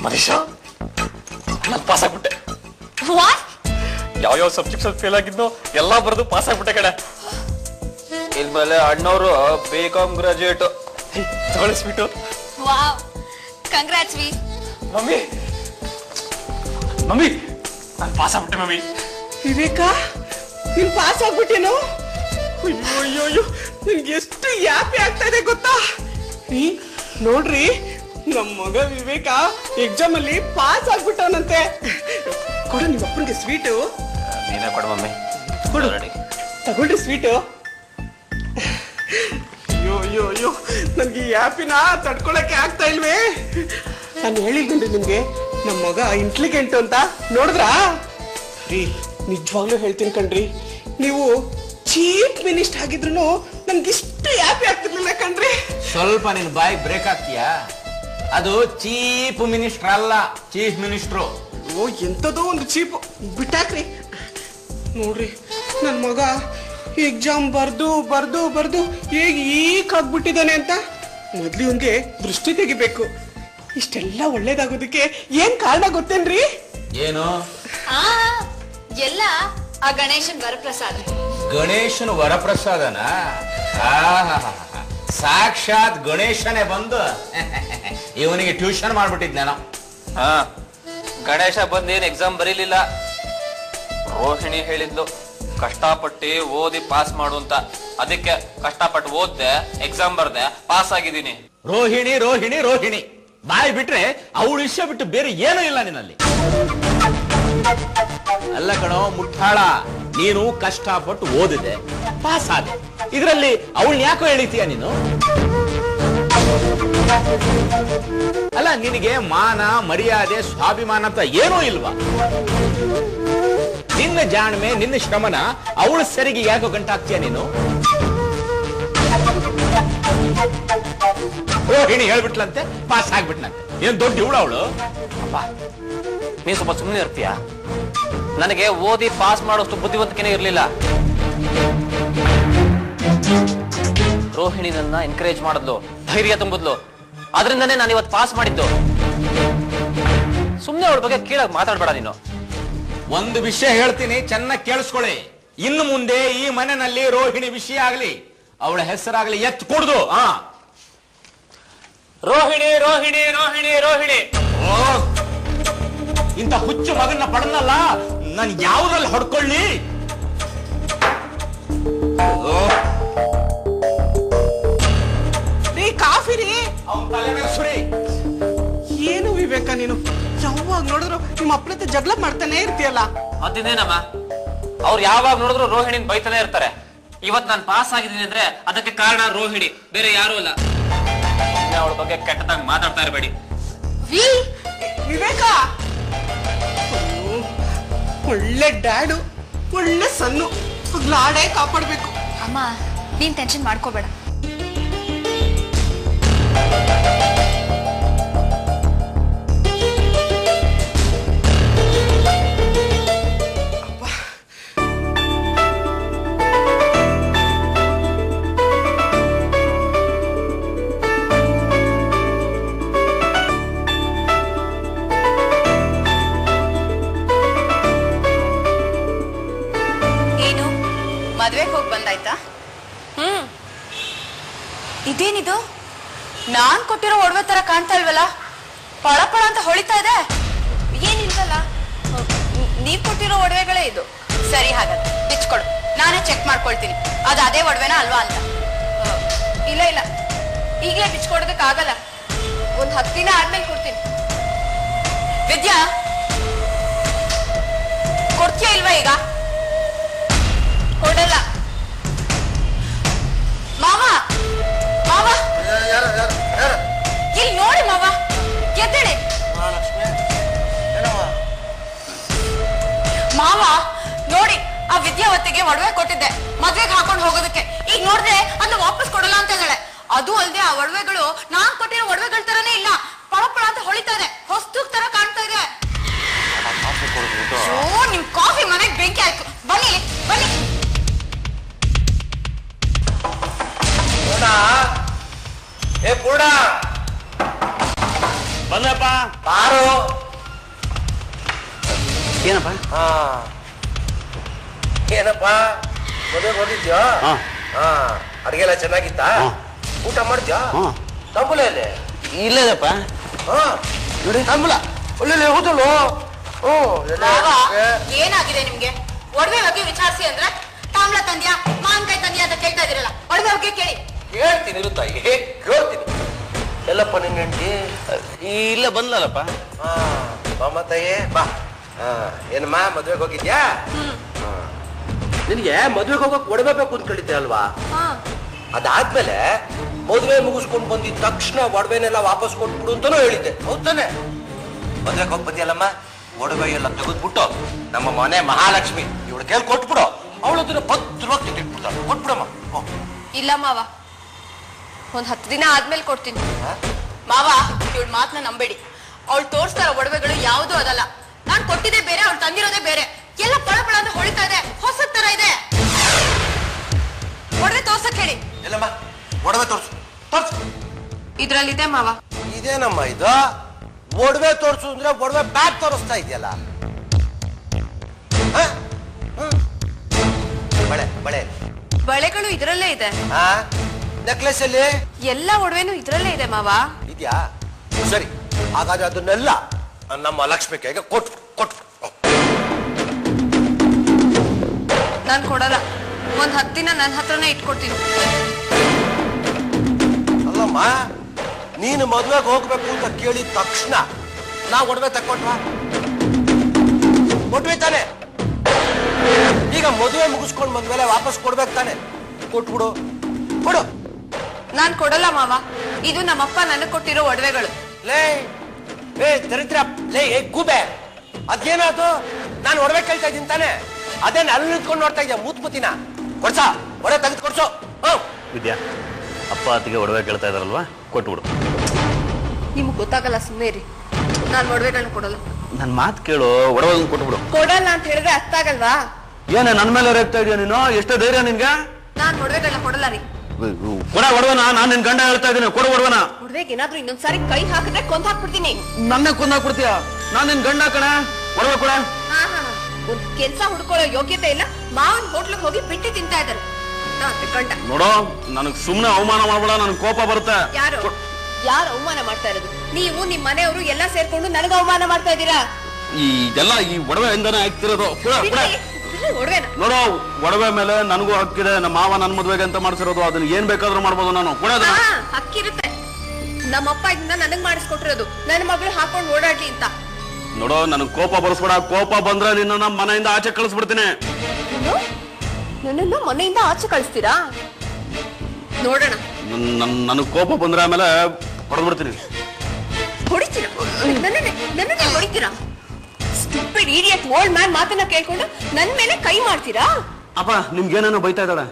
ಮನೀಷಾ ನಾನು ಪಾಸ್ ಆಗ್ಬಿಟ್ಟೆ. ಯಾವ ಸಬ್ಜೆಕ್ಟ್ಸ್ ಅಲ್ಲಿ ಫೇಲ್ ಆಗಿದ್ನೋ ಎಲ್ಲಾ ಬರೆದು ಪಾಸ್ ಆಗ್ಬಿಟ್ಟೆ ಕಡೆ. ಇನ್ಮೇಲೆ ಅಣ್ಣವರು ಬಿಕಾಮ್ ಗ್ರಾಜುಯೇಟ್. ತಗೊಳ್ಳಿ ಸ್ವೀಟು. ವಾವ್, ಕಂಗ್ರಾಟ್ಸ್ ವಿ. ಮಮ್ಮಿ ಮಮ್ಮಿ ನಾನು ಪಾಸ್ ಆಗ್ಬಿಟ್ಟೆ ಮಮ್ಮಿ. ವಿವೇಕಾ ನೀನ್ ಪಾಸ್ ಆಗ್ಬಿಟ್ಟೇನು? ಅಯ್ಯೋ ಅಯ್ಯೋ ಅಯ್ಯೋ ನಿನ್ಗೆ ಎಷ್ಟು ಯಾಪಿ ಆಗ್ತಾ ಇದೆ ಗೊತ್ತಾ? ನೋಡ್ರಿ ನಮ್ಮ ಮಗ ವಿವೇಕ ಎಕ್ಸಾಮ್ ಅಲ್ಲಿ ಪಾಸ್ ಆಗ್ಬಿಟ್ಟವನಂತೆ. ಕೊಡು ನಿಮ್ಮ ಅಪ್ಪನಿಗೆ ಸ್ವೀಟು. ನೀನೇ ಕೊಡು ಮಮ್ಮಿ. ಕೊಡು, ತಗೊಳ್ರಿ ಸ್ವೀಟು. ಅಯ್ಯೋ ಅಯ್ಯೋ ಅಯ್ಯೋ ನನ್ಗೆ ಯಾಪಿನ ತಡ್ಕೊಳಕ್ಕೆ ಆಗ್ತಾ ಇಲ್ವೇ. ನಾನು ಹೇಳಿದ್ರಿ ನಿಮ್ಗೆ ನಮ್ಮ ಮಗ ಇಂಟೆಲಿಜೆಂಟ್ ಅಂತ. ನೋಡಿದ್ರಾ ರೀ? ನಿಜವಾಗ್ಲೂ ಹೇಳ್ತೀನಿ ಕಣ್ರಿ, ನೀವು ಚೀಫ್ ಮಿನಿಸ್ಟರ್ ಆಗಿದ್ರು ನನ್ಗೆ ಇಷ್ಟು ಹ್ಯಾಪಿ ಆಗ್ತಿರ್ಲಿಲ್ಲ ಕಣ್ರಿ. ಸ್ವಲ್ಪ ನಿನ್ ಬಾಯಿ ಬ್ರೇಕ್ ಆಗ್ತೀಯಾ? ಅದು ಚೀಫ್ ಮಿನಿಸ್ಟರ್ ಅಲ್ಲ, ಚೀಫ್ ಮಿನಿಸ್ಟ್ರು. ಓ ಎಂತದೋ ಒಂದು ಚೀಪ್ ಬಿಟ್ಟಾಕ್ರಿ. ನೋಡ್ರಿ ನನ್ ಮಗ ಎಕ್ಸಾಮ್ ಬರ್ದು ಬರ್ದು ಬರ್ದು ಹೇಗೆ ಆಗ್ಬಿಟ್ಟಿದ್ದಾನೆ ಅಂತ. ಮೊದ್ಲು ಇವನ್ಗೆ ದೃಷ್ಟಿ ತೆಗಿಬೇಕು. ಇಷ್ಟೆಲ್ಲ ಒಳ್ಳೇದಾಗೋದಕ್ಕೆ ಏನ್ ಕಾರಣ ಗೊತ್ತೇನ್ರಿ? ಏನು? ಎಲ್ಲ ಆ ಗಣೇಶನ್ ವರಪ್ರಸಾದ. ಗಣೇಶನ ವರಪ್ರಸಾದನ? ಸಾಕ್ಷಾತ್ ಗಣೇಶನೇ ಬಂದು ಇವನಿಗೆ ಟ್ಯೂಷನ್ ಮಾಡ್ಬಿಟ್ಟಿದ್ನೇನೋ. ಗಣೇಶ ಬಂದೇನ್ ಎಕ್ಸಾಮ್ ಬರೀಲಿಲ್ಲ. ರೋಹಿಣಿ ಹೇಳಿದ್ಲು ಕಷ್ಟಪಟ್ಟು ಓದಿ ಪಾಸ್ ಮಾಡು ಅಂತ. ಅದಕ್ಕೆ ಕಷ್ಟಪಟ್ಟು ಓದ್ದೆ, ಎಕ್ಸಾಮ್ ಬರ್ದೆ, ಪಾಸ್ ಆಗಿದ್ದೀನಿ. ರೋಹಿಣಿ ರೋಹಿಣಿ ರೋಹಿಣಿ ಬಾಯಿ ಬಿಟ್ರೆ ಅವಳು ವಿಷಯ ಬಿಟ್ಟು ಬೇರೆ ಏನೂ ಇಲ್ಲ ನಿನ್ನಲ್ಲಿ. ಅಲ್ಲ ಕಣೋ ಮುಟ್ಟಾಳ, ನೀನು ಕಷ್ಟಪಟ್ಟು ಓದಿದೆ, ಪಾಸ್ ಆದೆ. ಇದರಲ್ಲಿ ಅವಳನ್ನ ಯಾಕೋ ಹೇಳಿತೀಯ ನೀನು? ಅಲ್ಲ ನಿನಗೆ ಮಾನ ಮರ್ಯಾದೆ ಸ್ವಾಭಿಮಾನ ಅಂತ ಏನೂ ಇಲ್ವಾ? ನಿನ್ನ ಜಾಣ್ಮೆ ನಿನ್ನ ಶ್ರಮನ ಅವಳ ಸರಿಗೆ ಯಾಕೋ ಗಂಟಾಗ್ತೀಯ ನೀನು? ರೋಹಿಣಿ ಹೇಳ್ಬಿಟ್ಲಂತೆ, ಪಾಸ್ ಆಗ್ಬಿಟ್ಲಂತೆ. ಏನ್ ದೊಡ್ಡ ಇವಳು ಅವಳು? ಅಪ್ಪ ನೀನ್ ಸ್ವಲ್ಪ ಸುಮ್ಮನೆ ಇರ್ತೀಯ? ನನಗೆ ಓದಿ ಪಾಸ್ ಮಾಡೋಷ್ಟು ಬುದ್ಧಿವಂತಿಕೆನೇ ಇರ್ಲಿಲ್ಲ. ರೋಹಿಣಿ ನನ್ನ ಎನ್ಕರೇಜ್ ಮಾಡಿದ್ಲು, ಧೈರ್ಯ ತುಂಬಿದ್ಲು. ಅದರಿಂದನೇ ನಾನು ಇವತ್ತು ಪಾಸ್ ಮಾಡಿದ್ದು. ಸುಮ್ಮನೆ ಅವಳ ಬಗ್ಗೆ ಕೀಳಾಗಿ ಮಾತಾಡ್ಬೇಡ ನೀನು. ಒಂದು ವಿಷಯ ಹೇಳ್ತೀನಿ, ಚೆನ್ನಾಗಿ ಕೇಳಿಸ್ಕೊಳ್ಳಿ. ಇನ್ನು ಮುಂದೆ ಈ ಮನೆಯಲ್ಲಿ ರೋಹಿಣಿ ವಿಷಯ ಆಗ್ಲಿ, ಅವಳ ಹೆಸರಾಗ್ಲಿ ಎತ್ತು ಕೊಡುದು. ರೋಹಿಣಿ ರೋಹಿಣಿ ರೋಹಿಣಿ ರೋಹಿಣಿ. ಇಂಥ ಹುಚ್ಚು ಮಗನ್ನ ಪಡನಲ್ಲ ನಾನು ಯಾವುದ್ರಲ್ಲಿ ಹೊಡ್ಕೊಳ್ಳಿ? ಕಾಫಿ ರೀ. ಸುರಿ ಏನು ವಿವೇಕ ನೀನು ಯಾವಾಗ ನೋಡಿದ್ರು ನಿಮ್ಮ ಅಪ್ಪನ ಜಗಳ ಮಾಡ್ತಾನೆ ಇರ್ತೀಯಲ್ಲ. ಅದೇನೇನಮ್ಮ, ಅವ್ರು ಯಾವಾಗ ನೋಡಿದ್ರು ರೋಹಿಣಿನ್ ಬೈತಾನೆ ಇರ್ತಾರೆ. ಇವತ್ ನಾನು ಪಾಸ್ ಆಗಿದ್ದೀನಿ ಅಂದ್ರೆ ಅದಕ್ಕೆ ಕಾರಣ ರೋಹಿಣಿ, ಬೇರೆ ಯಾರು ಅಲ್ಲ. ಅವಳ ಬಗ್ಗೆ ಕೆಟ್ಟದಾಗಿ ಮಾತಾಡ್ತಾ ಇರಬೇಡಿ. ವಿವೇಕ ಒಳ್ಳೆ ಡ್ಯಾಡು, ಒಳ್ಳೆ ಸನ್ನು, ಲಾಡೇ ಕಾಪಾಡ್ಬೇಕು. ಅಮ್ಮ ನೀನ್ ಟೆನ್ಷನ್ ಮಾಡ್ಕೋಬೇಡ. ಮದ್ವೆಗೆ ಹೋಗಿ ಬಂದಾಯ್ತಾ? ಇದೇನಿದು? ನಾನ್ ಕೊಟ್ಟಿರೋ ಒಡವೆ ತರ ಕಾಣ್ತಾ ಇಲ್ವಲ್ಲ? ಪಳ ಪಳ ಅಂತ ಹೊಳಿತಾ ಇದೆ. ಏನಿಲ್ವಲ್ಲ? ನೀವ್ ಕೊಟ್ಟಿರೋ ಒಡವೆಗಳೇ ಇದು. ಸರಿ, ಹಾಗಾದ್ರೆ ಬಿಚ್ಕೊಡು, ನಾನೇ ಚೆಕ್ ಮಾಡ್ಕೊಳ್ತೀನಿ ಅದು ಅದೇ ಒಡವೆನಾ ಅಲ್ವಾ ಅಂತ. ಇಲ್ಲ ಇಲ್ಲ, ಈಗಲೇ ಬಿಚ್ಕೊಡೋದಕ್ಕಾಗಲ್ಲ. ಒಂದ್ 10 ದಿನ ಆದ್ಮೇಲೆ ಕೊಡ್ತೀನಿ. ವಿದ್ಯಾ, ಕೊಡ್ತೀಯ ಇಲ್ವಾ ಈಗ? ಕೊಡಲ್ಲ. ಮಾವ ಮಾವ ಇಲ್ಲಿ ನೋಡಿ ಮಾವ, ಎದ್ದೇಳಿ ಮಾವ. ನೋಡಿ, ಆ ವಿದ್ಯಾವತಿಗೆ ಒಡವೆ ಕೊಟ್ಟಿದ್ದೆ ಮದ್ವೆಗೆ ಹಾಕೊಂಡು ಹೋಗೋದಕ್ಕೆ. ಈಗ ನೋಡಿದ್ರೆ ಅದನ್ನ ವಾಪಸ್ ಕೊಡಲ್ಲ ಅಂತ ಹೇಳೆ. ಅದು ಅಲ್ಲದೆ ಆ ಒಡವೆಗಳು ನಾನ್ ಕೊಟ್ಟಿರೋ ಒಡವೆಗಳ ತರನೇ ಇಲ್ಲ, ಪಳ ಪಳ ಅಂತ ಹೊಳಿತಾ ಇದೆ, ಹೊಸ್ತುಗ್ ತರ ಕಾಣ್ತಾ ಇದೆ. ನಿಮ್ ಕಾಫಿ ಮನೆಗೆ ಬೆಂಕಿ ಆಯ್ತು. ಬನ್ನಿ ಬನ್ನಿ. ಪೂರ್ಣ ಬಂದಪ್ಪ. ಬಾರೋ. ಏನಪ್ಪ? ಏನಪ್ಪ ಮದುವೆಗೆ ಹೋಗಿದ್ಯಾ? ಅಡಿಗೆ ಎಲ್ಲ ಚೆನ್ನಾಗಿತ್ತಾ? ಊಟ ಮಾಡ್ದ್ಯಾ? ತಾಂಬೂಲ ಅಲ್ಲೇ ಇಲ್ಲದಪ್ಪ. ನೋಡಿ ತಾಂಬೂಲ ಒಳ್ಳೆ ಹೋದಳು. ಏನಾಗಿದೆ ನಿಮ್ಗೆ? ಒಡವೆ ಬಗ್ಗೆ ವಿಚಾರಿಸಿ ಅಂದ್ರೆ ತಾಂಬಳ ತಂದ್ಯಾ ಮಾವಿನಕಾಯಿ ತಂದ್ಯಾ ಅಂತ ಕೇಳ್ತಾ ಇದೀರಲ್ಲ, ಒಡವೆ ಬಗ್ಗೆ ಕೇಳಿ. ಹೇಳ್ತೀನಿ ಇರುತ್ತಾಯಿ, ಕೇಳ್ತೀನಿ. ಎಲ್ಲಪ್ಪ ನಿನ್ನ ಹೆಂಡತಿ? ಇಲ್ಲ ಬಂದ್ಲಲ್ಲಪ್ಪ. ಮಾಮತಾಯೇ ಬಾ. ಏನಮ್ಮ ಮದ್ವೆಗೆ ಹೋಗಿದ್ಯಾ? ನಿನಗೆ ಮದ್ವೆಗೆ ಹೋಗಕ್ ಒಡವೆ ಬೇಕು ಅಂತ ಕೇಳಿದ್ದೆ ಅಲ್ವಾ? ಅದಾದ್ಮೇಲೆ ಮದುವೆ ಮುಗಿಸ್ಕೊಂಡು ಬಂದಿದ ತಕ್ಷಣ ಒಡವೆನೆಲ್ಲ ವಾಪಸ್ ಕೊಟ್ಬಿಡು ಅಂತಾನೂ ಹೇಳಿದ್ದೆ. ಹೌದಾನೆ? ಮದ್ವೆಗೆ ಹೋಗಿ ಬಂದಿಯಲ್ಲಮ್ಮ, ಒಡವೆ ಎಲ್ಲ ತೆಗೆದ್ಬಿಟ್ಟು ನಮ್ಮ ಮನೆ ಮಹಾಲಕ್ಷ್ಮಿ ಇವಳು ಕೇಳಿ ಕೊಟ್ಬಿಡು. ಅವಳು ಅದನ್ನ ಭದ್ರವಾಗಿ ತೆಗೆದ್ಬಿಡ್ತಾಳೆ. ಕೊಟ್ಬಿಡಮ್ಮ. ಇಲ್ಲ ಮಾವ, ಒಂದ್ 10 ದಿನ ಆದ್ಮೇಲೆ ಕೊಡ್ತೀನಿ. ಮಾವ, ಇವಳ ಮಾತನ್ನ ನಂಬೇಡಿ. ಅವಳು ತೋರಿಸ್ತಾರ ಒಡವೆಗಳು ಯಾವ್ದು ಅದಲ್ಲ. ನಾನ್ ಕೊಟ್ಟಿದ್ದೆ ಬೇರೆ, ಅವ್ಳು ತಂದಿರೋದೇ ಬೇರೆ. ಎಲ್ಲ ಪಳಪಳ ಅಂತ ಹೊಳಿತಾ ಇದೆ, ಹೊಸ ತರ ಇದೆ. ಒಡವೆ ತೋರ್ಸಕ್ ಹೇಳಿ. ಎಲ್ಲಮ್ಮ ಒಡವೆ ತೋರ್ಸು. ತೋರ್ಸು. ಇದ್ರಲ್ಲಿದೆ ಮಾವ. ಇದೇನಮ್ಮ ಇದು? ಒಡವೆ ತೋರ್ಸು ಅಂದ್ರೆ ಒಡವೆ ಬ್ಯಾಗ್ ತೋರಿಸ್ತಾ ಇದೆಯಲ್ಲ. ಬಳೆ ಬಳೆ ಬಳೆಗಳು ಇದ್ರಲ್ಲೇ ಇದೆ. ನೆಕ್ಲೆಸ್ ಅಲ್ಲಿ ಎಲ್ಲ ಒಡವೆನೂ ಇದ್ರಲ್ಲೇ ಇದೆ ಮಾವ. ಇದೆಯಾ? ಸರಿ, ಹಾಗಾದ್ರೆ ಅದನ್ನೆಲ್ಲ ನಮ್ಮ ಲಕ್ಷ್ಮಿ ಕೈಗೆ ಕೊಟ್ಟು ಕೊಟ್ಟು. ನಾನ್ ಕೊಡಲ್ಲ. ಒಂದ್ 10 ದಿನ ನನ್ನ ಹತ್ರನೇ ಇಟ್ಕೊಡ್ತೀನಿ. ಅಲ್ಲಮ್ಮ, ನೀನು ಮದ್ವೆಗೆ ಹೋಗ್ಬೇಕು ಅಂತ ಕೇಳಿದ ತಕ್ಷಣ ನಾ ಒಡವೆ ತಕ್ಕೊಟ್ವಾ? ಕೊಟ್ವಿ ತಾನೆ? ಈಗ ಮದುವೆ ಮುಗಿಸ್ಕೊಂಡು ಬಂದ್ಮೇಲೆ ವಾಪಸ್ ಕೊಡ್ಬೇಕು ತಾನೆ? ಕೊಟ್ಬಿಡು. ಕೊಡು. ನಾನ್ ಕೊಡಲ್ಲ ಮಾವ. ಇದು ನಮ್ಮಪ್ಪ ನನಗ್ ಕೊಟ್ಟಿರೋ ಒಡವೆಗಳು. ಲೇ ದರಿದ್ರ, ಲೇ ಗೂಬೆ, ಅದೇನದು? ನಾನು ಒಡವೆ ಕೇಳ್ತಾ ಇದ್ದೀನಿ ತಾನೆ? ಅದೇನು ಅಲ್ಲಿ ನಿಂತ್ಕೊಂಡು ನೋಡ್ತಾ ಇದ್ಯಾ ಮೂತ್ಮುತಿನ? ಕೊಡ್ಸ, ಒಡವೆ ತೆಗೆದು ಕೊಡ್ಸು. ವಿದ್ಯಾ, ಅಪ್ಪ ಅತ್ತಿಗೆ ಒಡವೆ ಕೇಳ್ತಾ ಇದಾರಲ್ವಾ, ಕೊಟ್ಬಿಡು. ನಿಮ್ಗೆ ಗೊತ್ತಾಗಲ್ಲ, ಸುಮ್ಮನೆ ಇರಿ. ನಾನ್ ಒಡವೆಗಳನ್ನ ಕೊಡಲ್ಲ. ನನ್ ಮಾತು ಕೇಳು, ಒಡವೆ ಕೊಟ್ಬಿಡು. ಕೊಡಲ್ಲ ಅಂತ ಹೇಳಿದ್ರೆ ಅರ್ಥ ಆಗಲ್ವಾ? ಏನ ನನ್ ಮೇಲೆ ರೇಗ್ತಾ ಇದೀಯ ನೀನು? ಎಷ್ಟು ಧೈರ್ಯ ನಿನ್ಗೆ? ನಾನ್ ಒಡವೆಗಳನ್ನ ಕೊಡಲ್ಲ ರೀ. ಕೊಡ ಒಡವನ. ನಾನ್ ನಿನ್ ಗಂಡ ಹೇಳ್ತಾ ಇದ್ದೀನಿ, ಕೊಡು ಒಡವನ. ಒಡವೆಗೆ ಏನಾದ್ರೂ ಇನ್ನೊಂದ್ಸಾರಿ ಕೈ ಹಾಕಿದ್ರೆ ಕೊಂದ್ ಹಾಕ್ಬಿಡ್ತೀನಿ. ನನ್ನೇ ಕೊಂದಾಕ್ಬಿಡ್ತೀಯ? ನಾನ್ ನಿನ್ ಗಂಡ ಕಣ. ಒಡವೆ ಕೊಡ. ಒಂದ್ ಕೆಲ್ಸ ಹುಡ್ಕೊಳ್ಳೋ ಯೋಗ್ಯತೆ ಇಲ್ಲ. ಮಾವನ್ ಹೋಟ್ಲಿಗೆ ಹೋಗಿ ಬಿಟ್ಟಿ ತಿಂತಾ ಇದಾರೆ ಗಂಡ. ನೋಡೋ, ನನಗ್ ಸುಮ್ನೆ ಅವಮಾನ ಮಾಡ್ಬೇಡ, ನನ್ ಕೋಪ ಬರುತ್ತೆ. ಯಾರು ಅವಮಾನ ಮಾಡ್ತಾ ಇರೋದು? ನೀವು ನಿಮ್ ಮನೆಯವರು ಎಲ್ಲ ಸೇರ್ಕೊಂಡು ನನಗ ಅವಮಾನ ಮಾಡ್ತಾ ಇದ್ದೀರಾ. ಇದೆಲ್ಲ ಈ ಒಡವೆಯಿಂದಾನೆ ಆಗ್ತಿರೋದು. ಒಡವೆನ ನೋಡೋ, ಒಡವೆ ಮೇಲೆ ನನಗೂ ಹಕ್ಕಿದೆ. ನಮ್ಮ ಮಾವ ನನ್ ಮದ್ವೆಗೆ ಅಂತ ಮಾಡ್ಸಿರೋದು. ಅದನ್ನ ಏನ್ ಬೇಕಾದ್ರೂ ಮಾಡ್ಬೋದು ನಾನು. ಕೊಡೋದ ಹಕ್ಕಿರುತ್ತೆ. ನಮ್ಮಪ್ಪ ಇದನ್ನ ನನಗ್ ಮಾಡಿಸ್ಕೊಟ್ಟಿರೋದು, ನನ್ನ ಮಗಳು ಹಾಕೊಂಡು ಓಡಾಡ್ಲಿ ಅಂತ. ನೋಡೋ, ನನಗ್ ಕೋಪ ಬರ್ಸ್ಬೇಡ. ಕೋಪ ಬಂದ್ರೆ ನಿನ್ನ ನಮ್ಮ ಮನೆಯಿಂದ ಆಚೆ ಕಳಿಸ್ಬಿಡ್ತೀನಿ. ನನ್ನನ್ನು ಮನೆಯಿಂದ ಆಚೆ ಕಳಿಸ್ತೀರಾ? ನೋಡೋಣ. ನನಗ್ ಕೋಪ ಬಂದ್ರೆ ಆಮೇಲೆ ಹೊಡೆದ್ಬಿಡ್ತೀನಿ. ಹೊಡಿತೀರಾ? ನನ್ನನ್ನೇ ಹೊಡಿತೀರಾ? ಸ್ಟುಪಿಡ್ ಇಡಿಯಟ್ ಓಲ್ಡ್ ಮ್ಯಾನ್ ಮಾತನ್ನ ಕೇಳ್ಕೊಂಡು ನನ್ ಮೇಲೆ ಕೈ ಮಾಡ್ತೀರಾ? ಅಪ್ಪ, ನಿಮ್ಗೇನೇನೋ ಬೈತಾ ಇದ್ದಾಳೆ.